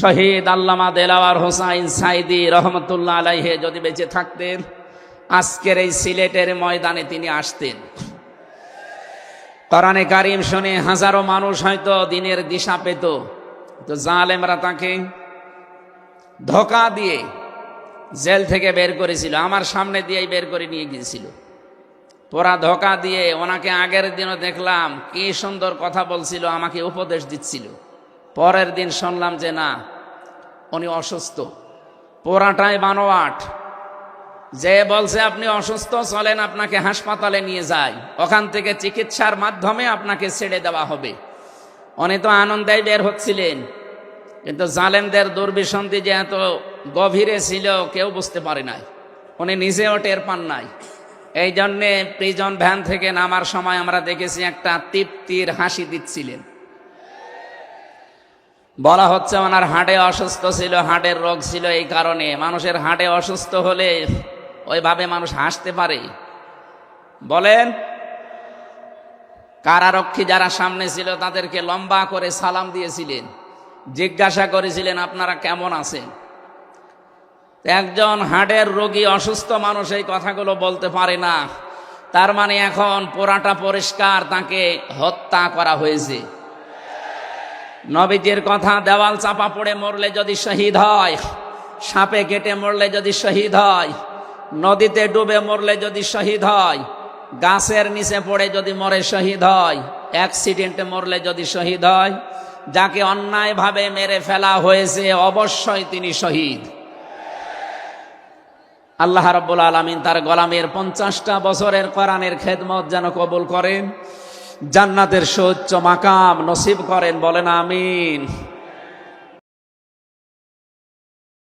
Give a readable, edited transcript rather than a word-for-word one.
শহীদ আল্লামা দেলাওয়ার হোসাইন সাইদি রহমতুল্লাহ আলাইহি যদি বেঁচে থাকতেন, আজকের এই সিলেটের ময়দানে তিনি আসতেন। কোরআনে কারিম শুনে হাজারো মানুষ হয়তো দিনের দিশা পেত, তো জালেমরা তাকে ধোঁকা দিয়ে জেল থেকে বের করেছিল, আমার সামনে দিয়েই বের করে নিয়ে গিয়েছিল। পোড়া ধোঁকা দিয়ে ওনাকে আগের দিনও দেখলাম কি সুন্দর কথা বলছিল, আমাকে উপদেশ দিচ্ছিল। পরের দিন শুনলাম যে না, উনি অসুস্থ, পোড়াটাই বানোয়াট। যে বলছে আপনি অসুস্থ, চলেন আপনাকে হাসপাতালে নিয়ে যাই, ওখান থেকে চিকিৎসার মাধ্যমে আপনাকে ছেড়ে দেওয়া হবে। উনি তো আনন্দেই বের হচ্ছিলেন, কিন্তু জালেমদের দুর্বিসন্ধি যে এত গভীরে ছিল কেউ বুঝতে পারে নাই, উনি নিজেও টের পান নাই। এই জন্যে প্রিজন ভ্যান থেকে নামার সময় আমরা দেখেছি একটা তৃপ্তির হাসি দিচ্ছিলেন। বলা হচ্ছে ওনার হার্টে অসুস্থ ছিল, হার্টের রোগ ছিল, এই কারণে। মানুষের হার্টে অসুস্থ হলে ওইভাবে মানুষ হাসতে পারে? বলেন। কারারক্ষী যারা সামনে ছিল তাদেরকে লম্বা করে সালাম দিয়েছিলেন, জিজ্ঞাসা করেছিলেন আপনারা কেমন আছেন। একজন হার্টের রোগী অসুস্থ মানুষ এই কথাগুলো বলতে পারে না, তার মানে এখন পোড়াটা পরিষ্কার, তাকে হত্যা করা হয়েছে। নবীজির কথা, দেওয়াল চাপা পড়ে মরলে যদি শহীদ হয়, সাপে কেটে মরলে যদি শহীদ হয়, নদীতে ডুবে মরলে যদি শহীদ হয়, গাছের নিচে পড়ে যদি মরে শহীদ হয়, অ্যাক্সিডেন্টে মরলে যদি শহীদ হয়, যাকে অন্যায়ভাবে মেরে ফেলা হয়েছে অবশ্যই তিনি শহীদ। আল্লাহ রাব্বুল আলামিন তার গোলামের 50টা বছরের কোরআনের খেদমত যেন কবুল করেন, জান্নাতের সুউচ্চ মাকাম নসিব করেন, বলেন আমিন।